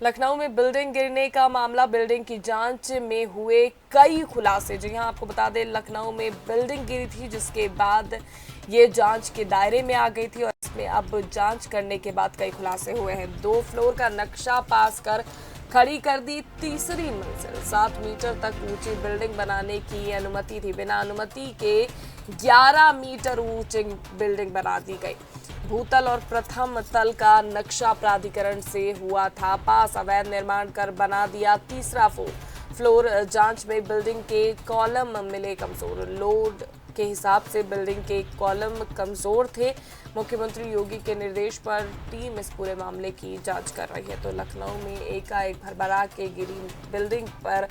लखनऊ में बिल्डिंग गिरने का मामला, बिल्डिंग की जांच में हुए कई खुलासे। जी हां, आपको बता दें लखनऊ में बिल्डिंग गिरी थी जिसके बाद ये जांच के दायरे में आ गई थी और इसमें अब जांच करने के बाद कई खुलासे हुए हैं। 2 फ्लोर का नक्शा पास कर खड़ी कर दी तीसरी मंजिल। 7 मीटर तक ऊंची बिल्डिंग बनाने की अनुमति थी, बिना अनुमति के 11 मीटर ऊंची बिल्डिंग बना दी गई। भूतल और प्रथम तल का नक्शा प्राधिकरण से हुआ था पास, अवैध निर्माण कर बना दिया तीसरा फ्लोर। जांच में बिल्डिंग के कॉलम मिले कमजोर, लोड के हिसाब से बिल्डिंग के कॉलम कमजोर थे। मुख्यमंत्री योगी के निर्देश पर टीम इस पूरे मामले की जांच कर रही है। तो लखनऊ में एकाएक भरभरा के गिरी बिल्डिंग पर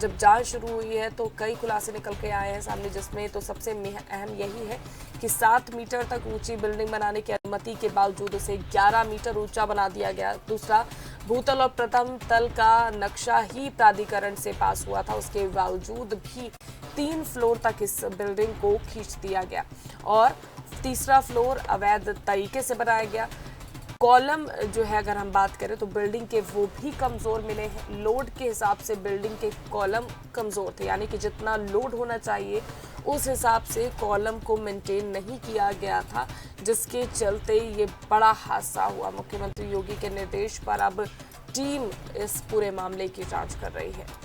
जब जांच शुरू हुई है तो कई खुलासे निकल के आए हैं सामने, जिसमें तो सबसे अहम यही है कि 7 मीटर तक ऊंची बिल्डिंग बनाने की अनुमति के बावजूद उसे 11 मीटर ऊंचा बना दिया गया। दूसरा, भूतल और प्रथम तल का नक्शा ही प्राधिकरण से पास हुआ था, उसके बावजूद भी 3 फ्लोर तक इस बिल्डिंग को खींच दिया गया और तीसरा फ्लोर अवैध तरीके से बनाया गया। कॉलम जो है अगर हम बात करें तो बिल्डिंग के वो भी कमज़ोर मिले हैं। लोड के हिसाब से बिल्डिंग के कॉलम कमज़ोर थे, यानी कि जितना लोड होना चाहिए उस हिसाब से कॉलम को मेंटेन नहीं किया गया था, जिसके चलते ये बड़ा हादसा हुआ। मुख्यमंत्री योगी के निर्देश पर अब टीम इस पूरे मामले की जांच कर रही है।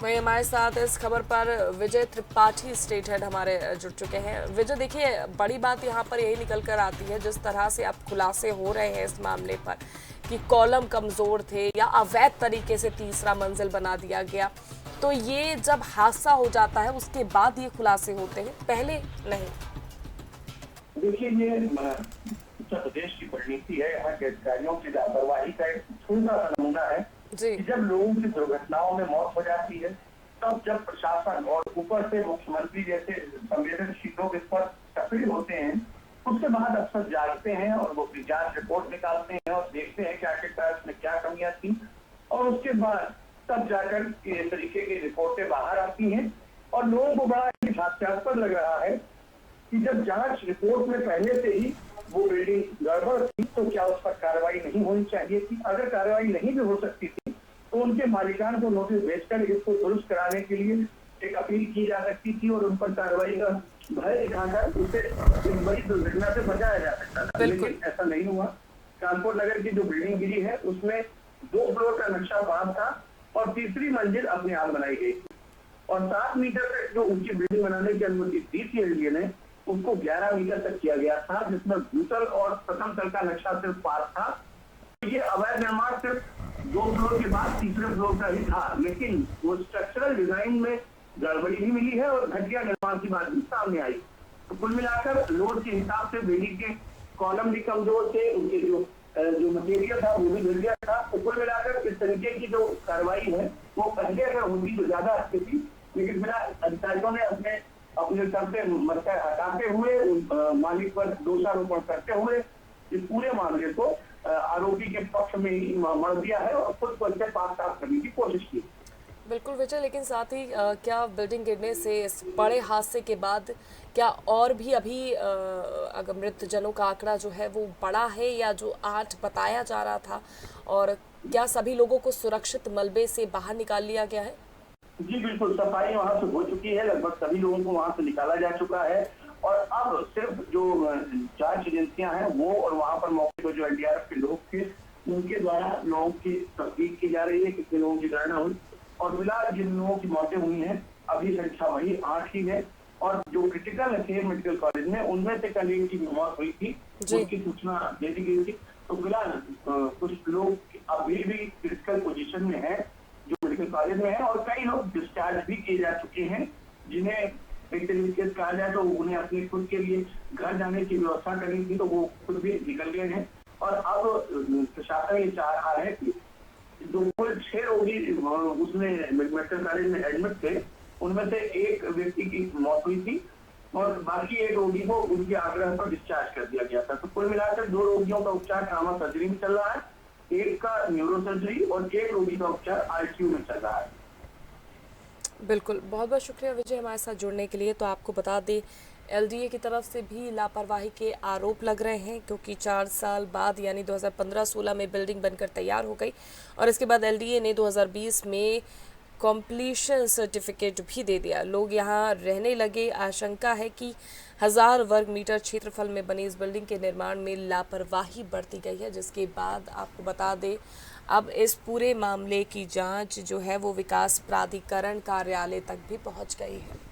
वही हमारे साथ इस खबर पर विजय त्रिपाठी, स्टेट हेड, हमारे जुड़ चुके हैं। विजय, देखिए बड़ी बात यहाँ पर यही निकल कर आती है, जिस तरह से अब खुलासे हो रहे हैं इस मामले पर कि कॉलम कमजोर थे या अवैध तरीके से तीसरा मंजिल बना दिया गया। तो ये जब हादसा हो जाता है उसके बाद ये खुलासे होते हैं, पहले नहीं। देखिए, ये उत्तर प्रदेश की परिणति है। यहाँ के अधिकारियों की लापरवाही का एक छोटा सा नमूना है जी। कि जब लोगों की दुर्घटनाओं में मौत हो जाती है तब जब प्रशासन और ऊपर से मुख्यमंत्री जैसे संवेदनशील लोग इस पर सक्रिय होते हैं, उसके बाद अफसर जागते हैं और वो जांच रिपोर्ट निकालते हैं और देखते हैं कि आखिरकार इसमें क्या कमियां थी, और उसके बाद तब जाकर इस तरीके की रिपोर्टें बाहर आती हैं। और लोगों को बड़ा हास्यास्पद लग रहा है कि जब जांच रिपोर्ट में पहले से ही वो बिल्डिंग गड़बड़ थी तो क्या उस पर कार्रवाई नहीं होनी चाहिए थी? अगर कार्रवाई नहीं भी हो सकती थी तो उनके मालिकान को नोटिस भेजकर इसको दुरुस्त कराने के लिए एक अपील की जा सकती थी और उन पर कार्रवाई का भय दिखाकर उसे इस बड़ी दुर्घटना से बचाया जा सकता था, लेकिन ऐसा नहीं हुआ। कानपुर नगर की जो बिल्डिंग गिरी है उसमें 2 फ्लोर का नक्शा पास था और तीसरी मंजिल अपने आप बनाई गई थी और 7 मीटर तक जो ऊंची बिल्डिंग बनाने की अनुमति दी थी एलडीए ने, उसको 11 मीटर तक किया गया था, जिसमें भूतल और प्रथम तल का नक्शा सिर्फ पास था। ये अवैध निर्माण सिर्फ 2 फ्लोर के बाद तीसरे फ्लोर का ही था, लेकिन वो स्ट्रक्चरल डिजाइन में गड़बड़ी भी मिली है और घटिया निर्माण की बात भी सामने आई। तो कुल मिलाकर लोड के हिसाब से बिल्डिंग के कॉलम भी कमजोर थे, उनके जो मटेरियल था वो भी घट गया था। तो कुल मिलाकर इस तरीके की जो कार्रवाई है वो पहले अगर होगी तो ज्यादा अच्छी थी, लेकिन मेरा अधिकारियों ने अपने सर से मसला हटाते हुए मालिक पर दोषारोपण करते हुए इस पूरे मामले को आरोपी के पक्ष में ही मर दिया है और खुद को इससे पास करने की कोशिश की। बिल्कुल विजय, लेकिन साथ ही क्या बिल्डिंग गिरने से इस बड़े हादसे के बाद क्या और भी अभी अगर मृत जनों का आंकड़ा जो है वो बड़ा है या जो 8 बताया जा रहा था, और क्या सभी लोगों को सुरक्षित मलबे से बाहर निकाल लिया गया है? जी बिल्कुल, सफाई वहां से हो चुकी है, लगभग सभी लोगों को वहां से निकाला जा चुका है और अब सिर्फ जो जांच एजेंसियां हैं वो और वहां पर मौके पर जो एनडीआरएफ के लोग थे उनके द्वारा लोगों की तस्दीक की जा रही है, कितने लोगों की गणना हुई और फिलहाल जिन लोगों की मौतें हुई हैं अभी संख्या वही 8 ही है और जो क्रिटिकल थे मेडिकल कॉलेज में उनमें से कल की मौत हुई थी, उसकी सूचना दे दी गई थी। तो फिलहाल कुछ लोग अभी भी क्रिटिकल पोजिशन में है जो मेडिकल कॉलेज में है और कई लोग डिस्चार्ज भी किए जा चुके हैं, जिन्हें एक तरीके से कहा जाए तो उन्हें अपने खुद के लिए घर जाने की व्यवस्था करनी थी तो वो खुद भी निकल गए हैं। और अब प्रशासन ये चाह रहा है कि जो कुल 6 रोगी उसमें मेडिकल कॉलेज में एडमिट थे उनमें से एक व्यक्ति की मौत हुई थी और बाकी एक रोगी को उनके आग्रह पर डिस्चार्ज कर दिया गया था। तो कुल मिलाकर 2 रोगियों का उपचार ट्रामा सर्जरी में चल रहा है एक का न्यूरोसर्जरी और एक रोगी का उपचार आईसीयू में चल रहा है। बिल्कुल, बहुत बहुत शुक्रिया विजय हमारे साथ जुड़ने के लिए। तो आपको बता दें एलडीए की तरफ से भी लापरवाही के आरोप लग रहे हैं, क्योंकि 4 साल बाद यानी 2015-16 में बिल्डिंग बनकर तैयार हो गई और इसके बाद एलडीए ने 2020 में कॉम्प्लीशन सर्टिफिकेट भी दे दिया। लोग यहाँ रहने लगे। आशंका है कि 1000 वर्ग मीटर क्षेत्रफल में बनी इस बिल्डिंग के निर्माण में लापरवाही बरती गई है, जिसके बाद आपको बता दें अब इस पूरे मामले की जांच जो है वो विकास प्राधिकरण कार्यालय तक भी पहुंच गई है।